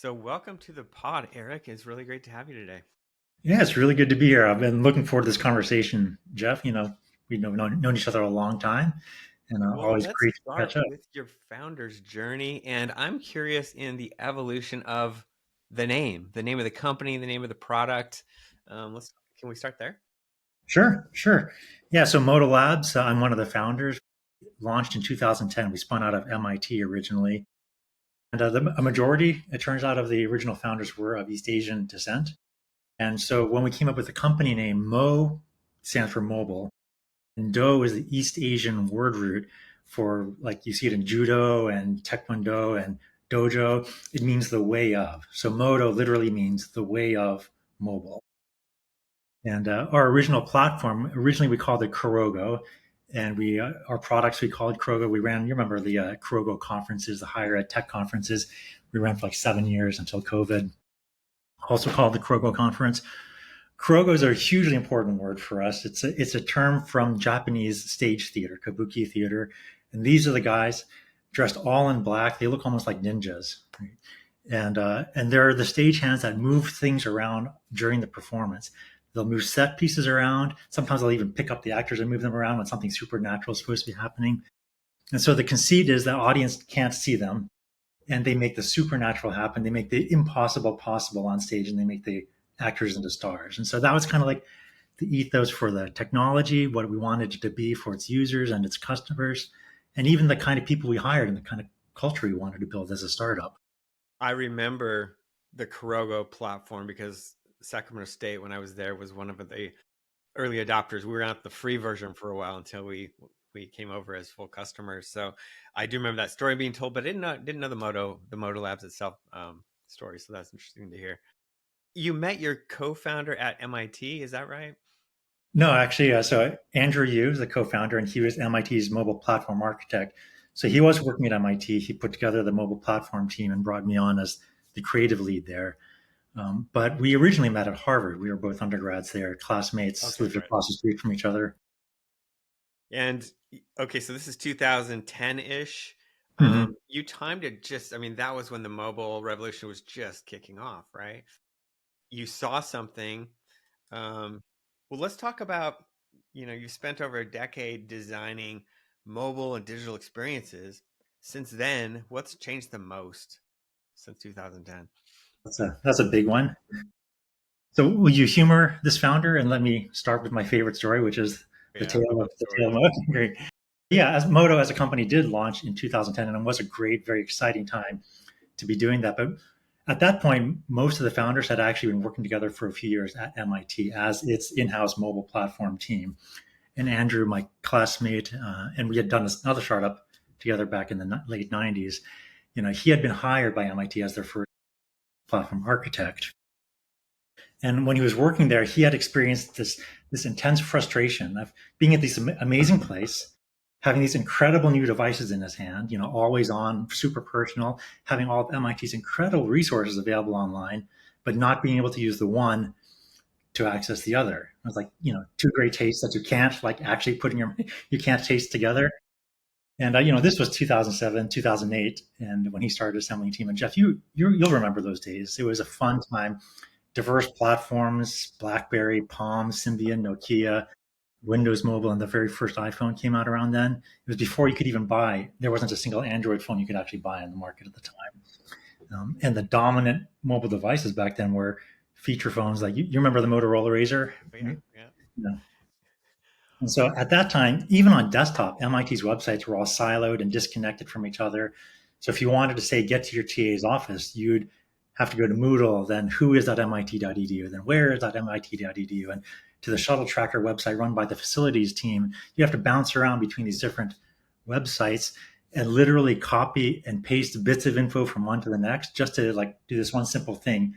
So, welcome to the pod, Eric. It's really great to have you today. Yeah, it's really good to be here. I've been looking forward to this conversation, Jeff. We've known each other a long time, and Well, always let's great to start catch up. with your founder's journey. And I'm curious in the evolution of the name of the company, the name of the product. Can we start there? Sure, sure. Yeah, so Modo Labs, I'm one of the founders. Launched in 2010. We spun out of MIT originally. And a majority, it turns out, of the original founders were of East Asian descent. And so when we came up with the company name, Mo stands for mobile, and Do is the East Asian word root for, like, you see it in judo and taekwondo and dojo. It means the way of. So Moto literally means the way of mobile. And our original platform, originally we called it Kurogo, and our products we called Kurogo. We ran, you remember the Kurogo conferences, the higher ed tech conferences. We ran for like 7 years until COVID. Also called the Kurogo conference. Kurogo is a hugely important word for us. It's a term from Japanese stage theater, Kabuki theater, and these are the guys dressed all in black. They look almost like ninjas, right? And they're the stagehands that move things around during the performance. They'll move set pieces around. Sometimes they'll even pick up the actors and move them around when something supernatural is supposed to be happening. And so the conceit is the audience can't see them, and they make the supernatural happen. They make the impossible possible on stage, and they make the actors into stars. And so that was kind of like the ethos for the technology, what we wanted it to be for its users and its customers, and even the kind of people we hired and the kind of culture we wanted to build as a startup. I remember the Kurogo platform because Sacramento State, when I was there, was one of the early adopters. We were at the free version for a while until we came over as full customers. So I do remember that story being told, but I didn't know the Moto Labs itself story. So that's interesting to hear. You met your co-founder at MIT, is that right? No, actually, so Andrew Yu is the co-founder, and he was MIT's mobile platform architect. So he was working at MIT. He put together the mobile platform team and brought me on as the creative lead there. But we originally met at Harvard. We were both undergrads there, classmates, Okay, lived great. across the street from each other. And okay, so this is 2010-ish. Mhm. You timed it just, I mean, that was when the mobile revolution was just kicking off, right? You saw something. Um, well, let's talk about, you spent over a decade designing mobile and digital experiences. Since then, what's changed the most since 2010? That's a big one. So will you humor this founder and let me start with my favorite story, which is Yeah, I love the tale of stories. Moto? Great. Yeah, as Moto as a company did launch in 2010, and it was a great, very exciting time to be doing that. But at that point, most of the founders had actually been working together for a few years at MIT as its in-house mobile platform team. And Andrew, my classmate, and we had done another startup together back in the late 90s. He had been hired by MIT as their first platform architect. And when he was working there, he had experienced this intense frustration of being at this amazing place, having these incredible new devices in his hand, always on, super personal, having all of MIT's incredible resources available online, but not being able to use the one to access the other. I was like, two great tastes that you can't like actually put in you can't taste together. And this was 2007, 2008, and when he started assembling a team. And Jeff, you'll remember those days. It was a fun time, diverse platforms, BlackBerry, Palm, Symbian, Nokia, Windows Mobile, and the very first iPhone came out around then. It was before you could even buy. There wasn't a single Android phone you could actually buy on the market at the time. And the dominant mobile devices back then were feature phones. Like you remember the Motorola Razr? Yeah, yeah. Yeah. And so at that time, even on desktop, MIT's websites were all siloed and disconnected from each other. So if you wanted to say get to your TA's office, you'd have to go to Moodle, then who is that MIT.edu, then where is that MIT.edu, and to the shuttle tracker website run by the facilities team. You have to bounce around between these different websites and literally copy and paste bits of info from one to the next just to like do this one simple thing.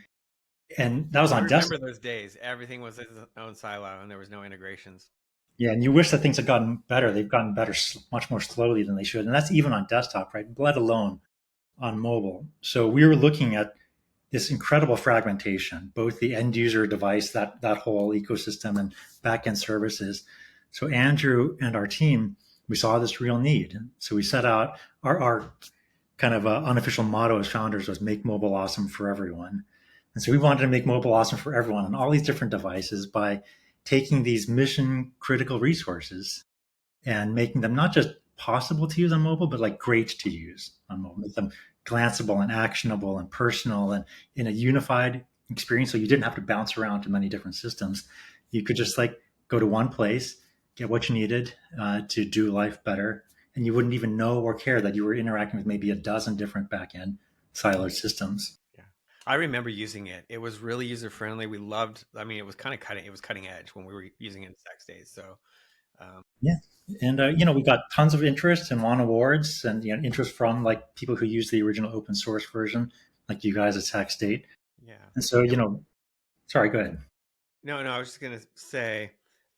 And that was I on remember desktop. those days. Everything was its own silo and there was no integrations. Yeah, and you wish that things had gotten better. They've gotten better much more slowly than they should. And that's even on desktop, right? Let alone on mobile. So we were looking at this incredible fragmentation, both the end user device, that whole ecosystem, and backend services. So Andrew and our team, we saw this real need. So we set out our kind of unofficial motto as founders was make mobile awesome for everyone. And so we wanted to make mobile awesome for everyone on all these different devices by taking these mission critical resources and making them not just possible to use on mobile, but like great to use on mobile, make them glanceable and actionable and personal and in a unified experience. So you didn't have to bounce around to many different systems. You could just like go to one place, get what you needed to do life better. And you wouldn't even know or care that you were interacting with maybe a dozen different backend siloed systems. Yeah. I remember using it. It was really user friendly. We loved, I mean, it was cutting edge when we were using it in Sex Days. So, um, Yeah. And, we got tons of interest and won awards and, interest from like people who use the original open source version, like you guys at Sac State. yeah. And so, And sorry, go ahead. no, no, I was just gonna say,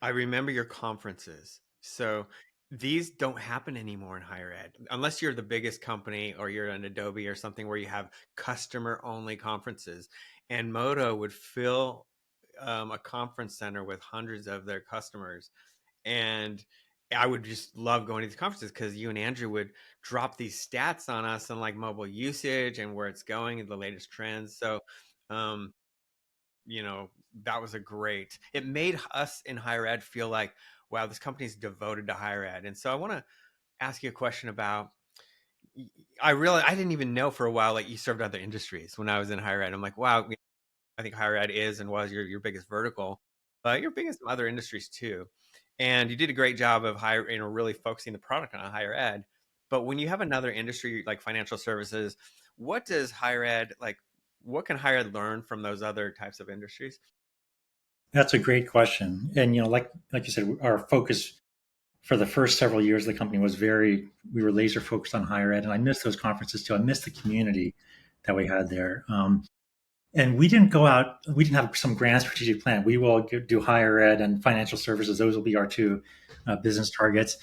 I remember your conferences. So these don't happen anymore in higher ed, unless you're the biggest company or you're an Adobe or something where you have customer only conferences. And Moto would fill a conference center with hundreds of their customers, and I would just love going to these conferences because you and Andrew would drop these stats on us on like mobile usage and where it's going and the latest trends. So, um, you know, that was a great, it made us in higher ed feel like, wow, this company's devoted to higher ed. And so I want to ask you a question about, I didn't even know for a while, like you served other industries when I was in higher ed. I'm like, wow, I think higher ed is and was your biggest vertical, but you're big in some other industries too. And you did a great job of really focusing the product on higher ed. But when you have another industry like financial services, what does higher ed like? What can higher ed learn from those other types of industries? That's a great question. And, like you said, our focus for the first several years of the company was we were laser focused on higher ed. And I missed those conferences too. I missed the community that we had there. And we didn't go out, we didn't have some grand strategic plan. We will do higher ed and financial services. Those will be our two business targets.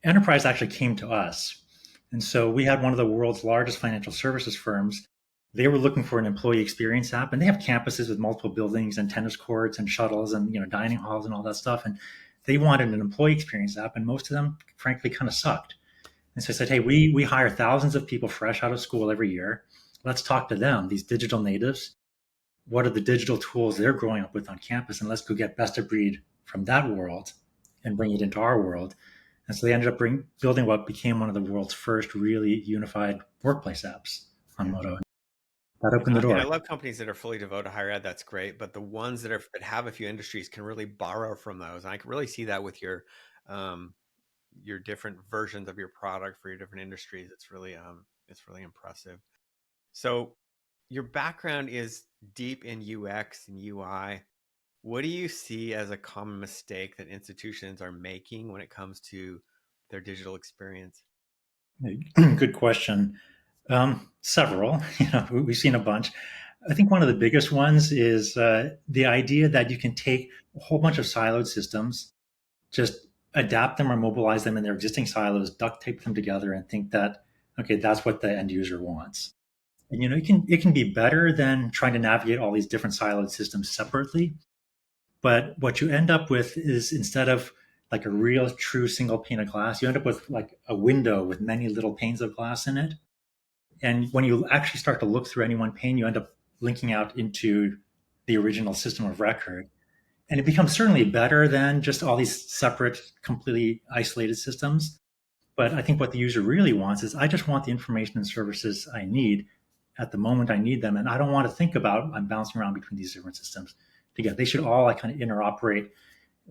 Enterprise actually came to us. And so we had one of the world's largest financial services firms. They were looking for an employee experience app, and they have campuses with multiple buildings and tennis courts and shuttles and dining halls and all that stuff. And they wanted an employee experience app, and most of them, frankly, kind of sucked. And so I said, hey, we hire thousands of people fresh out of school every year. Let's talk to them, these digital natives. What are the digital tools they're growing up with on campus? And let's go get best of breed from that world and bring it into our world. And so they ended up building what became one of the world's first really unified workplace apps on Yeah. Moto. That And opened the I door. love companies that are fully devoted to higher ed. That's great, but the ones that have a few industries can really borrow from those. And I can really see that with um, your different versions of your product for your different industries. It's really impressive. So your background is deep in UX and UI. What do you see as a common mistake that institutions are making when it comes to their digital experience? Good question. Several, we've seen a bunch. I think one of the biggest ones is the idea that you can take a whole bunch of siloed systems, just adapt them or mobilize them in their existing silos, duct tape them together, and think that okay, that's what the end user wants. And it can be better than trying to navigate all these different siloed systems separately. But what you end up with is instead of like a real true single pane of glass, you end up with like a window with many little panes of glass in it. And when you actually start to look through any one pane, you end up linking out into the original system of record. And it becomes certainly better than just all these separate, completely isolated systems. But I think what the user really wants is I just want the information and services I need at the moment I need them. And I don't want to think about I'm bouncing around between these different systems together. They should all like kind of interoperate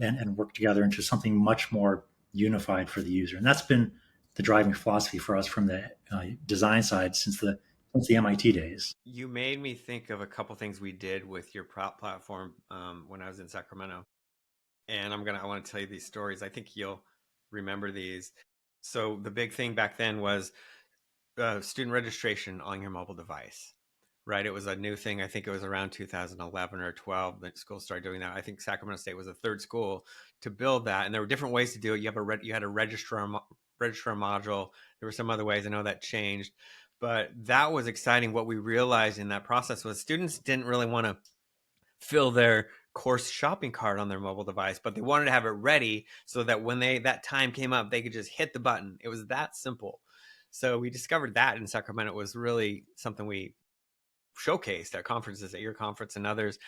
and work together into something much more unified for the user. And that's been the driving philosophy for us from the design side since the MIT days. You made me think of a couple things we did with your platform when I was in Sacramento, and I want to tell you these stories. I think you'll remember these. So the big thing back then was student registration on your mobile device, right? It was a new thing. I think it was around 2011 or 12 that schools started doing that. I think Sacramento State was the third school to build that, and there were different ways to do it. You had a register a module. There were some other ways. I know that changed, but that was exciting. What we realized in that process was students didn't really want to fill their course shopping cart on their mobile device, but they wanted to have it ready so that when that time came up, they could just hit the button. It was that simple. So we discovered that in Sacramento was really something we showcased at conferences, at your conference and others.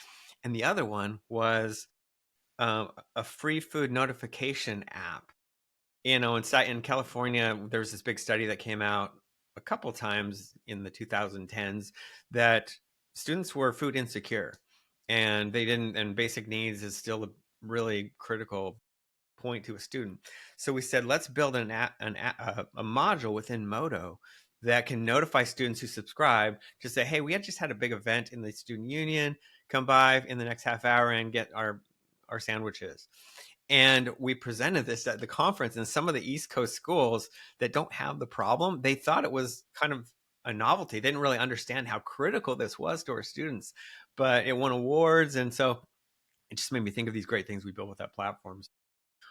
And the other one was a free food notification app. In California, there was this big study that came out a couple times in the 2010s that students were food insecure, and they didn't. And basic needs is still a really critical point to a student. So we said, let's build a module within Moto that can notify students who subscribe to say, hey, we had just had a big event in the student union. Come by in the next half hour and get our sandwiches. And we presented this at the conference, and some of the East Coast schools that don't have the problem, they thought it was kind of a novelty. They didn't really understand how critical this was to our students, but it won awards. And so it just made me think of these great things we built with that platform.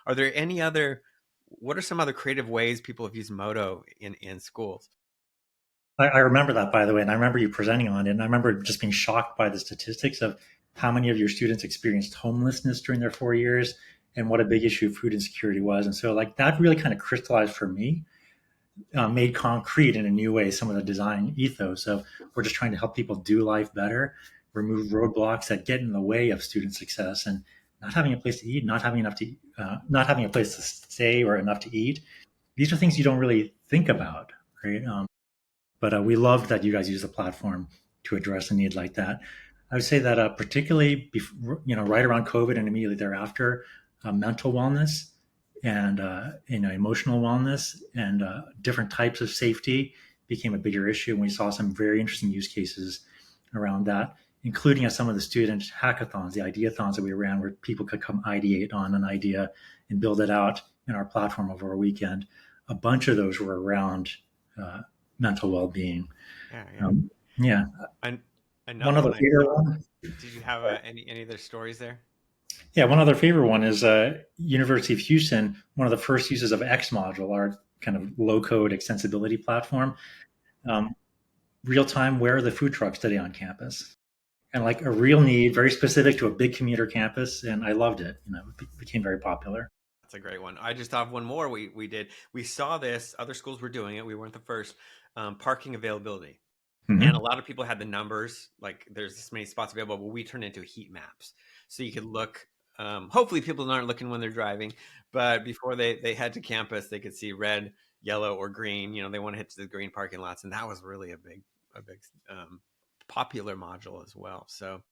Are there any other, what are some other creative ways people have used Moto in schools? I remember that, by the way, and I remember you presenting on it, and I remember just being shocked by the statistics of how many of your students experienced homelessness during their 4 years and what a big issue food insecurity was. And so, like, that really kind of crystallized for me, made concrete in a new way some of the design ethos of we're just trying to help people do life better, remove roadblocks that get in the way of student success, and not having a place to eat, not having enough to, not having a place to stay or enough to eat. These are things you don't really think about, right? But we love that you guys use the platform to address a need like that. I would say that particularly, right around COVID and immediately thereafter, mental wellness and emotional wellness and different types of safety became a bigger issue. And we saw some very interesting use cases around that, including at some of the student hackathons, the ideathons that we ran, where people could come ideate on an idea and build it out in our platform over a weekend. A bunch of those were around mental well-being. Yeah, yeah. Um, yeah. And One another other one I favorite saw. one. Did you have any other stories there? Yeah, one other favorite one is University of Houston. One of the first uses of X module, our kind of low-code extensibility platform. Um, Real time, where are the food trucks today on campus? And like a real need, very specific to a big commuter campus, and I loved it. It became very popular. That's a great one. I just thought of one more we did. We saw this, other schools were doing it. We weren't the first. Parking availability. And a Mm-hmm. lot of people had the numbers, like there's this many spots available, but we turned into heat maps. So you could look, hopefully people aren't looking when they're driving, but before they head to campus, they could see red, yellow, or green. They want to hit to the green parking lots. And that was really a big popular module as well. So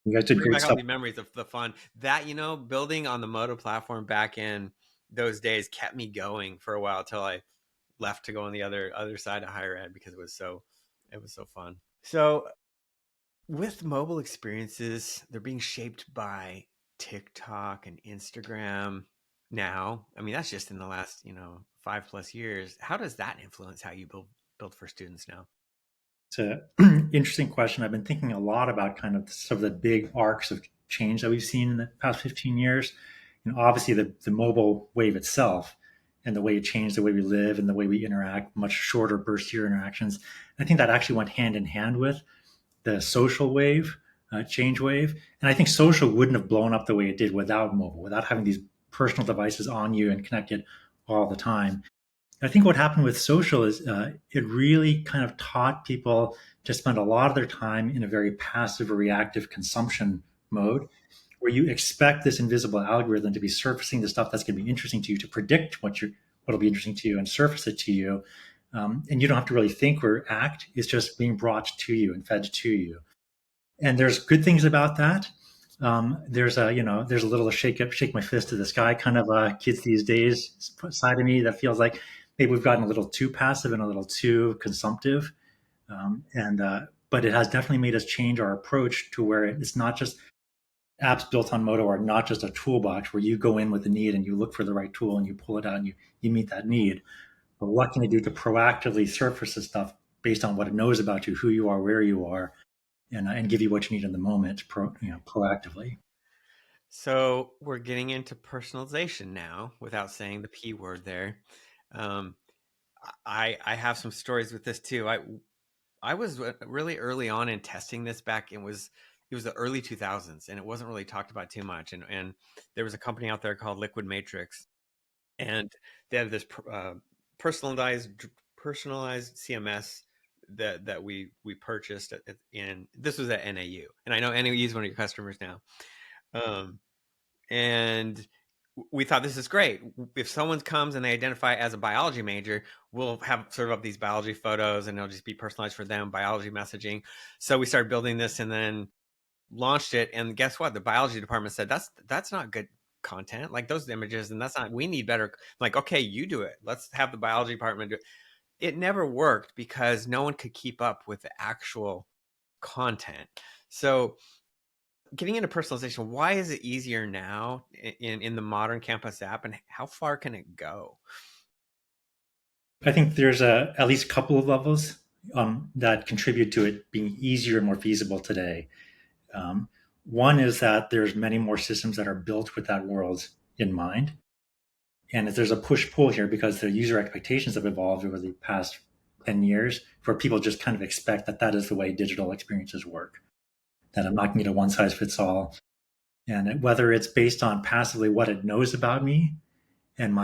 You guys did bring great back all stuff. the memories of the fun that building on the Moto platform back in those days kept me going for a while till I left to go on the other side of higher ed because it was so fun. So with mobile experiences, they're being shaped by TikTok and Instagram now. I mean, that's just in the last 5+ years. How does that influence how you build for students now? It's an interesting question. I've been thinking a lot about kind of some of the big arcs of change that we've seen in the past 15 years. Obviously, the mobile wave itself and the way it changed the way we live and the way we interact, much shorter burstier interactions. I think that actually went hand in hand with the social wave, change wave. And I think social wouldn't have blown up the way it did without mobile, without having these personal devices on you and connected all the time. I think what happened with social is it really kind of taught people to spend a lot of their time in a very passive or reactive consumption mode, where you expect this invisible algorithm to be surfacing the stuff that's going to be interesting to you, to predict what'll be interesting to you and surface it to you. And you don't have to really think or act. It's just being brought to you and fed to you. And there's good things about that. There's a little shake my fist to the sky kind of kids these days side of me that feels like maybe we've gotten a little too passive and a little too consumptive. And But it has definitely made us change our approach to where it's not just apps built on Moto are not just a toolbox where you go in with a need and you look for the right tool and you pull it out and you meet that need. But what can it do to proactively surface this stuff based on what it knows about you, who you are, where you are, and give you what you need in the moment, proactively. So we're getting into personalization now without saying the P word there. Um, I have some stories with this too. I was really early on in testing this back. It was the early 2000s, and it wasn't really talked about too much. And there was a company out there called Liquid Matrix, and they had this personalized personalized CMS that we purchased in this was at NAU, and I know NAU is one of your customers now. Um, and we thought this is great. If someone comes and they identify as a biology major, we'll have sort of these biology photos, and it'll just be personalized for them, biology messaging. So we started building this, and then launched it. And guess what? The biology department said that's not good content, like those images, and that's not. We need better. Like, okay, you do it. Let's have the biology department do it. It never worked because no one could keep up with the actual content. So getting into personalization, why is it easier now in the modern campus app, and how far can it go? I think there's at least a couple of levels that contribute to it being easier and more feasible today. One is that there's many more systems that are built with that world in mind. And if there's a push-pull here because the user expectations have evolved over the past 10 years, where people just kind of expect that that is the way digital experiences work, that I'm not going to get a one-size-fits-all. And whether it's based on passively what it knows about me and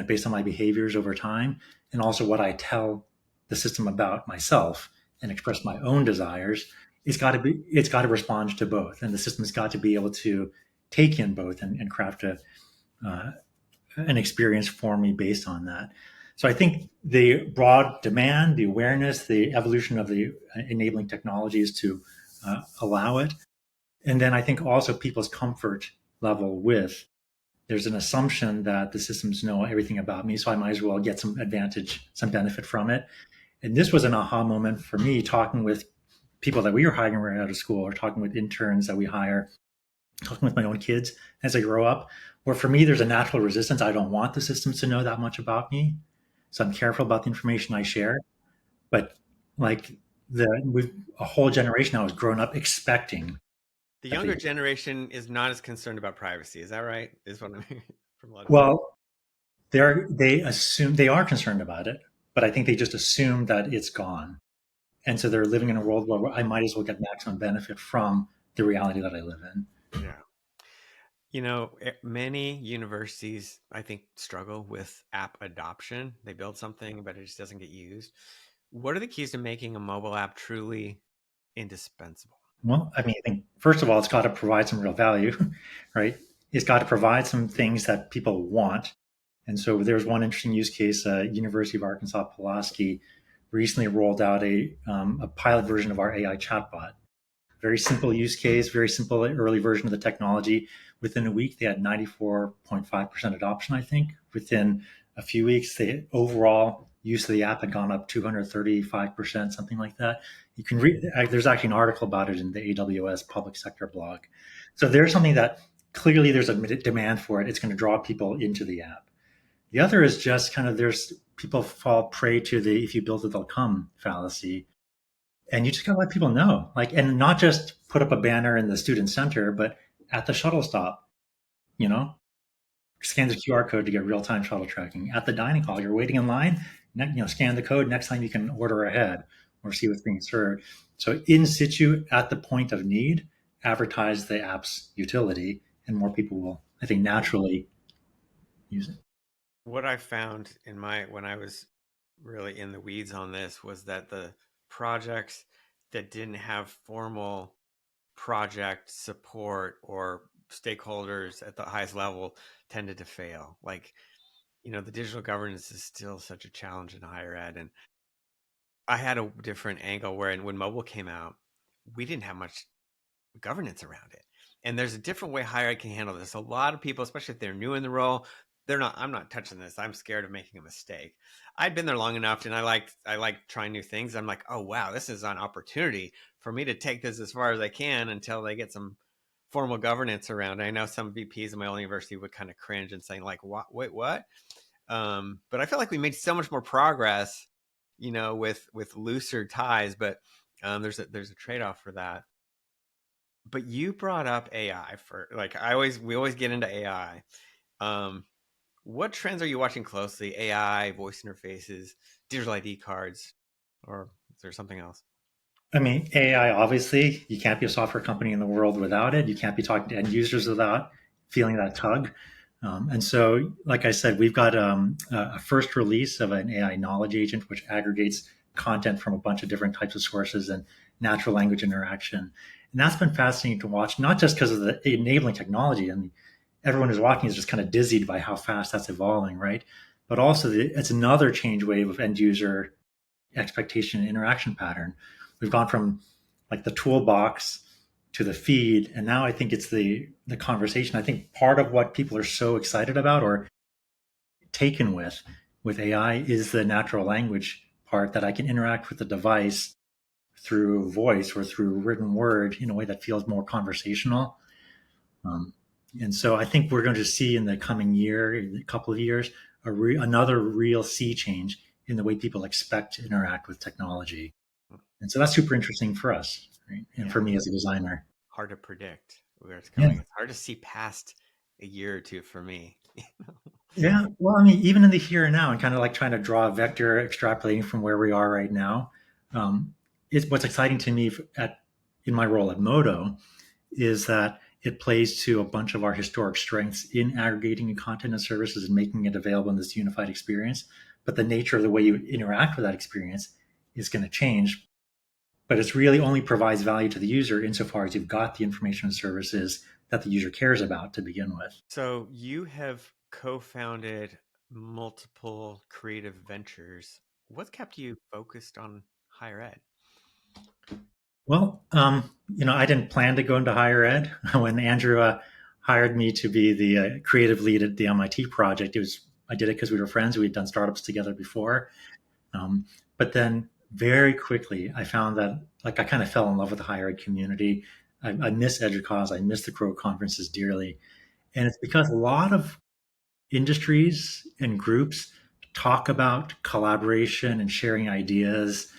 based on my behaviors over time, and also what I tell the system about myself and express my own desires, it's got to respond to both, and the system's got to be able to take in both and craft uh, an experience for me based on that. So I think the broad demand, the awareness, the evolution of the enabling technologies to allow it, and then I think also people's comfort level with, there's an assumption that the systems know everything about me, so I might as well get some advantage, some benefit from it. And this was an aha moment for me, talking with people that we were hiring right out of school, or talking with interns that we hire, talking with my own kids as I grow up, where for me, there's a natural resistance. I don't want the systems to know that much about me. So I'm careful about the information I share. But like with a whole generation now has grown up expecting The that younger generation is not as concerned about privacy. Is that right? Is what I'm hearing from a lot of people. well, they assume they are concerned about it, but I think they just assume that it's gone. And so they're living in a world where I might as well get maximum benefit from the reality that I live in. Yeah. Many universities, I think, struggle with app adoption. They build something, but it just doesn't get used. What are the keys to making a mobile app truly indispensable? Well, I mean, I think first of all, it's got to provide some real value, right? It's got to provide some things that people want. And so there's one interesting use case. University of Arkansas Pulaski recently rolled out a pilot version of our AI chatbot. Very simple use case, very simple early version of the technology. Within a week, they had 94.5% adoption, I think. Within a few weeks, the overall use of the app had gone up 235%, something like that. You can read, there's actually an article about it in the AWS public sector blog. So there's something that clearly there's a demand for it. It's going to draw people into the app. The other is just kind of there's people fall prey to the if you build it, they'll come fallacy, and you just gotta let people know, like, and not just put up a banner in the student center, but at the shuttle stop, you know, scan the QR code to get real-time shuttle tracking. At the dining hall, you're waiting in line, scan the code. Next time you can order ahead or see what's being served. So in situ, at the point of need, advertise the app's utility, and more people will, I think, naturally use it. What I found when I was really in the weeds on this was that the projects that didn't have formal project support or stakeholders at the highest level tended to fail. Like, the digital governance is still such a challenge in higher ed. And I had a different angle where when mobile came out, we didn't have much governance around it. And there's a different way higher ed can handle this. A lot of people, especially if they're new in the role, I'm not touching this. I'm scared of making a mistake. I'd been there long enough, and I like trying new things. I'm like, oh wow, this is an opportunity for me to take this as far as I can until they get some formal governance around. I know some VPs in my old university would kind of cringe and saying like, what, wait, what? But I feel like we made so much more progress, with looser ties. But there's a trade off for that. But you brought up AI for like we always get into AI. Um, what trends are you watching closely? AI, voice interfaces, digital ID cards, or is there something else? I mean, AI, obviously, you can't be a software company in the world without it. You can't be talking to end users without feeling that tug. And so, like I said, we've got a first release of an AI knowledge agent, which aggregates content from a bunch of different types of sources and natural language interaction. And that's been fascinating to watch, not just because of the enabling technology. I mean, everyone who's watching is just kind of dizzied by how fast that's evolving, right? But also, it's another change wave of end user expectation and interaction pattern. We've gone from like the toolbox to the feed, and now I think it's the conversation. I think part of what people are so excited about or taken with AI is the natural language part, that I can interact with the device through voice or through written word in a way that feels more conversational. Um, and so I think we're going to see in the coming year, in a couple of years, another real sea change in the way people expect to interact with technology. And so that's super interesting for us, right? And Yeah, for me as a designer. hard to predict where it's Yeah. going. It's hard to see past a year or two for me. Yeah. Well, I mean, even in the here and now, and kind of like trying to draw a vector extrapolating from where we are right now, um, is what's exciting to me in my role at Moto is that it plays to a bunch of our historic strengths in aggregating content and services and making it available in this unified experience. But the nature of the way you interact with that experience is going to change. But it really only provides value to the user insofar as you've got the information and services that the user cares about to begin with. So you have co-founded multiple creative ventures. What's kept you focused on higher ed? Well, I didn't plan to go into higher ed. When Andrew hired me to be the creative lead at the MIT project, I did it because we were friends. We had done startups together before. Um, but then very quickly, I found that like I kind of fell in love with the higher ed community. I miss EDUCAUSE. I miss the Crow conferences dearly, and it's because a lot of industries and groups talk about collaboration and sharing ideas,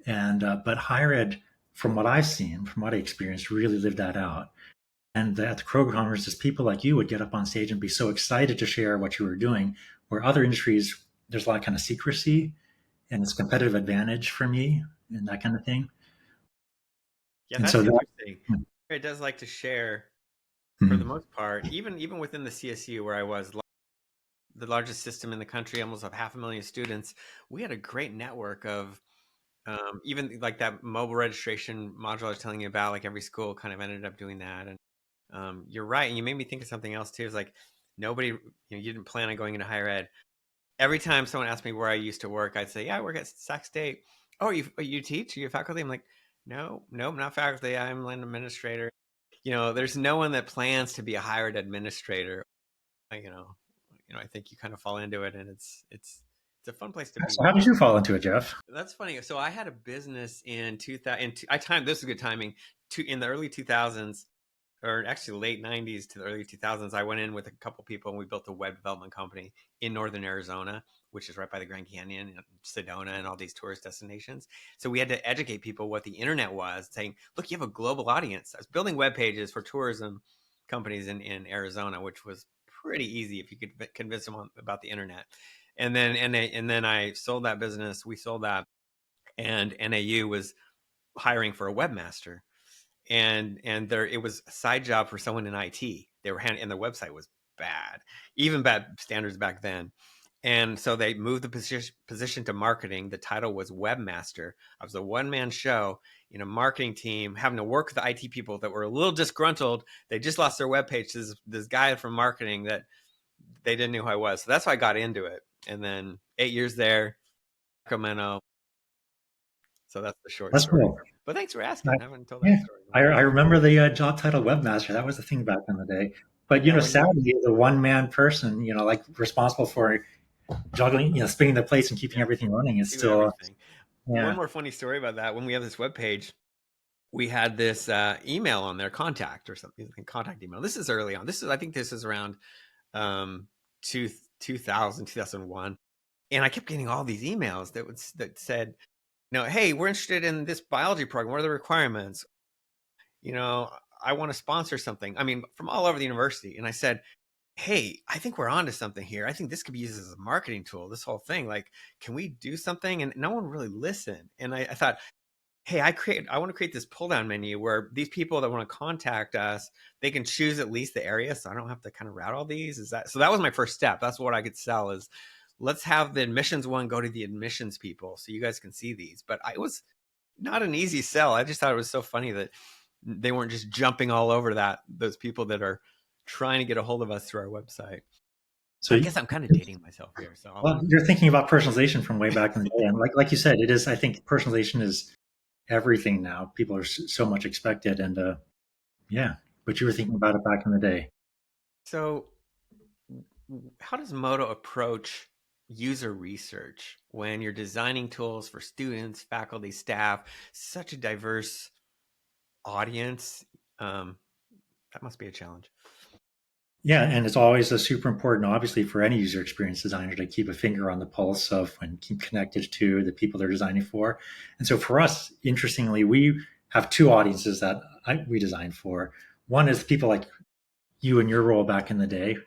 and but higher ed, from what I've seen, from what I experienced, really lived that out. And at the Crow conferences, people like you would get up on stage and be so excited to share what you were doing, where other industries, there's a lot of kind of secrecy and it's a competitive advantage for me and that kind of thing. Yeah, And that's so that, interesting. It does like to share for the Mhm. most part, even within the CSU where I was, the largest system in the country, almost of 500,000 students. We had a great network of even like that mobile registration module I was telling you about. Like every school kind of ended up doing that, and you're right. And you made me think of something else too. It's like nobody, you didn't plan on going into higher ed. Every time someone asked me where I used to work, I'd say, "Yeah, I work at Sac State." Oh, you teach? Are you faculty? I'm like, no, I'm not faculty. I'm an administrator. There's no one that plans to be a hired administrator. I- You know, I think you kind of fall into it, and it's a fun place to so be. how did you fall into it, Jeff? That's funny. So I had a business in 2000. I timed this is good timing. In the early 2000s, or actually late 90s to the early 2000s, I went in with a couple people and we built a web development company in northern Arizona, which is right by the Grand Canyon, Sedona, and all these tourist destinations. So we had to educate people what the internet was, saying, look, you have a global audience. I was building web pages for tourism companies in Arizona, which was pretty easy if you could convince them about the internet. And then I sold that business. We sold that, and NAU was hiring for a webmaster, and there it was a side job for someone in IT. And the website was bad, even bad standards back then. And so they moved the position to marketing. The title was webmaster. I was a one-man show in a marketing team, having to work with the IT people that were a little disgruntled. They just lost their webpage to this guy from marketing that they didn't know who I was. So that's why I got into it. And then 8 years there, Sacramento. So that's the short That's story. cool. But thanks for I, asking. I haven't told that yeah, story in a I while. remember the job title webmaster. That was the thing back in the day. But Yeah, when you sadly, the one man person, like responsible for juggling, spinning the plates and keeping yeah, everything running is do still, everything. One yeah. more funny story about that. When we have this web page, we had this email on there, contact or something, contact email. This is early on. I think this is around um, 2000, and I kept getting all these emails that said, hey, we're interested in this biology program. What are the requirements? You know, I want to sponsor something. I mean, from all over the university. And I said, hey, I think we're onto something here. I think this could be used as a marketing tool, this whole thing. Like, can we do something? And no one really listened. And I thought, hey, I want to create this pull down menu where these people that want to contact us, they can choose at least the area, so I don't have to kind of route all these. Is that so? That was my first step. That's what I could sell is let's have the admissions one go to the admissions people so you guys can see these. But I was not an easy sell. I just thought it was so funny that they weren't just jumping all over those people that are trying to get a hold of us through our website. So I guess I'm kind of dating myself here. So well, you're thinking about personalization from way back in the day, and like you said, it is. I think personalization is everything now. People are so much expected, and yeah. But you were thinking about it back in the day. so how does Moto approach user research when you're designing tools for students, faculty, staff, such a diverse audience? Um, that must be a challenge. Yeah, and it's always a super important, obviously, for any user experience designer to keep a finger on the pulse of and keep connected to the people they're designing for. And so for us, interestingly, we have two audiences that we design for. One is people like you and your role back in the day.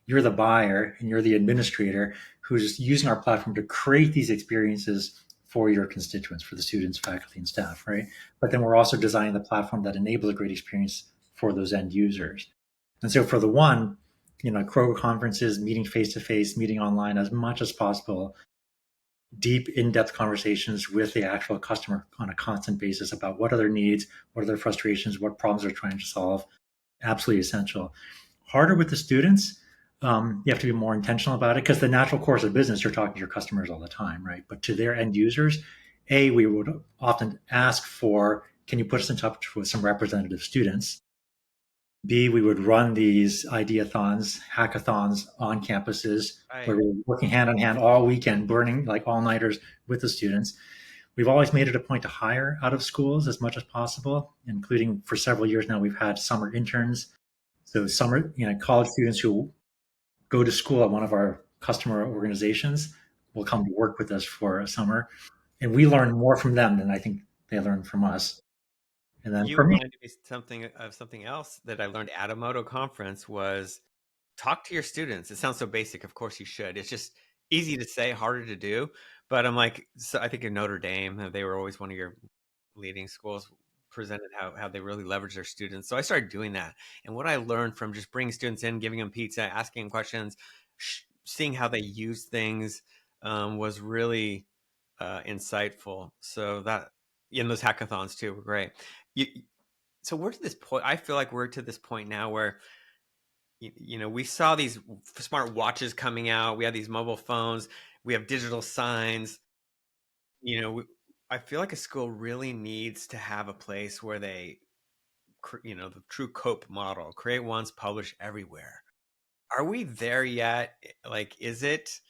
You're the buyer and you're the administrator who's using our platform to create these experiences for your constituents, for the students, faculty, and staff, right? But then we're also designing the platform that enables a great experience for those end users. And so for the one, Kroger conferences, meeting face to face, meeting online as much as possible, deep, in-depth conversations with the actual customer on a constant basis about what are their needs, what are their frustrations, what problems they're trying to solve. Absolutely essential. Harder with the students. You have to be more intentional about it because the natural course of business, you're talking to your customers all the time, right? But to their end users, we would often ask for, can you put us in touch with some representative students? B, we would run these ideathons, hackathons on campuses where Right. we're working hand in hand all weekend, burning like all nighters with the students. We've always made it a point to hire out of schools as much as possible, including for several years now, we've had summer interns. So summer, college students who go to school at one of our customer organizations will come to work with us for a summer. And we learn more from them than I think they learn from us. And then You for me, reminded me something else that I learned at a Moto conference was talk to your students. It sounds so basic. Of course you should. It's just easy to say, harder to do. But I'm like, so I think in Notre Dame, they were always one of your leading schools presented how they really leverage their students. So I started doing that. And what I learned from just bringing students in, giving them pizza, asking them questions, seeing how they use things was really insightful. So that in those hackathons too were great. You, so we're to this point. I feel like we're to this point now where we saw these smart watches coming out. We have these mobile phones. We have digital signs. You know, we, I feel like a school really needs to have a place where they, the true COPE model, create once, publish everywhere. Are we there yet? Like, is it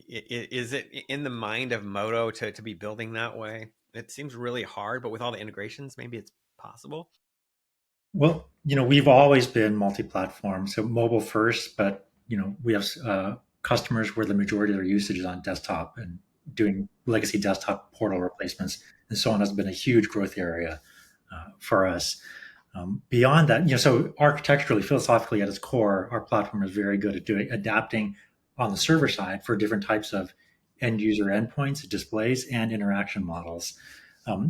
in the mind of Moto to be building that way? It seems really hard, but with all the integrations, maybe it's possible. well, we've always been multi-platform, so mobile first, but we have customers where the majority of their usage is on desktop and doing legacy desktop portal replacements, and so on has been a huge growth area for us. Beyond that, so architecturally, philosophically, at its core, our platform is very good at doing adapting on the server side for different types of end user endpoints, displays, and interaction models.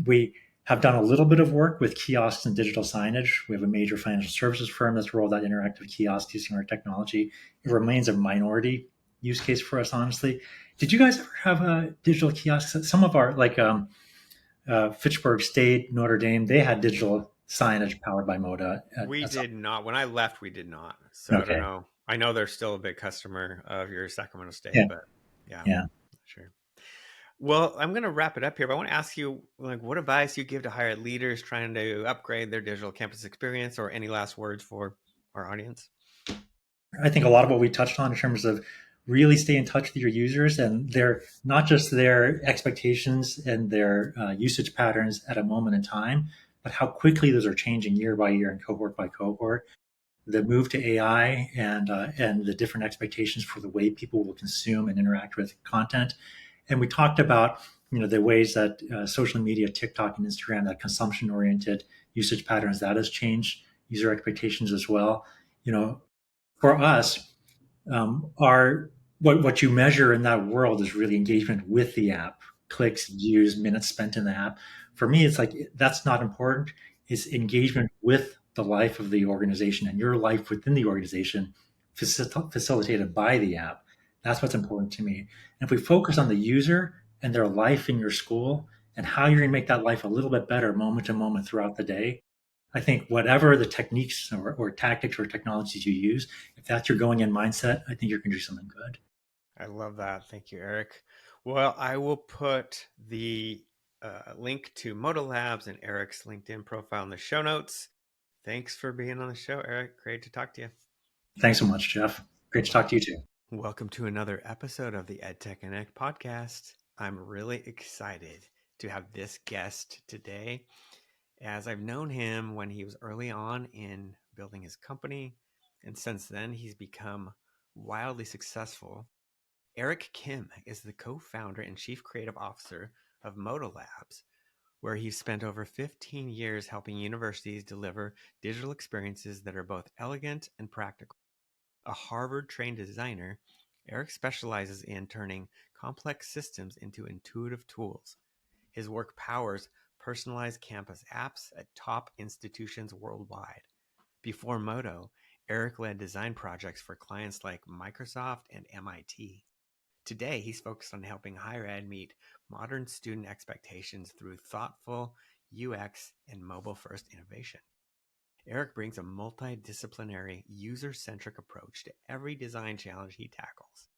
We have done a little bit of work with kiosks and digital signage. We have a major financial services firm that's rolled out interactive kiosks using our technology. It remains a minority use case for us, honestly. Did you guys ever have a digital kiosks? Some of our, like Fitchburg State, Notre Dame, they had digital signage powered by Moda. We Some, did not. When I left, we did not. So I don't okay. know. I know they're still a big customer of your Sacramento State, Yeah. but yeah, Yeah. sure. Well, I'm going to wrap it up here, but I want to ask you, like, what advice you give to hired leaders trying to upgrade their digital campus experience, or any last words for our audience? I think a lot of what we touched on in terms of really stay in touch with your users and their not just their expectations and their usage patterns at a moment in time, but how quickly those are changing year by year and cohort by cohort. The move to AI and the different expectations for the way people will consume and interact with content. And we talked about the ways that social media, TikTok and Instagram, that consumption oriented usage patterns that has changed user expectations as well. For us, our what you measure in that world is really engagement with the app, clicks, views, minutes spent in the app. For me, it's like that's not important. It's engagement with the life of the organization and your life within the organization facilitated by the app. That's what's important to me. And if we focus on the user and their life in your school and how you're going to make that life a little bit better moment to moment throughout the day, I think whatever the techniques or tactics or technologies you use, if that's your going in mindset, I think you're going to do something good. I love that. Thank you, Eric. Well, I will put the link to Modo Labs and Eric's LinkedIn profile in the show notes. Thanks for being on the show, Eric. Great to talk to you. Thanks so much, Jeff. Great to talk to you too. Welcome to another episode of the EdTech Connect podcast. I'm really excited to have this guest today, as I've known him when he was early on in building his company, and since then he's become wildly successful. Eric Kim is the co-founder and chief creative officer of Modo Labs, where he's spent over 15 years helping universities deliver digital experiences that are both elegant and practical. A Harvard-trained designer, Eric specializes in turning complex systems into intuitive tools. His work powers personalized campus apps at top institutions worldwide. Before Moto, Eric led design projects for clients like Microsoft and MIT. Today, he's focused on helping higher ed meet modern student expectations through thoughtful UX and mobile-first innovation. Eric brings a multidisciplinary, user-centric approach to every design challenge he tackles.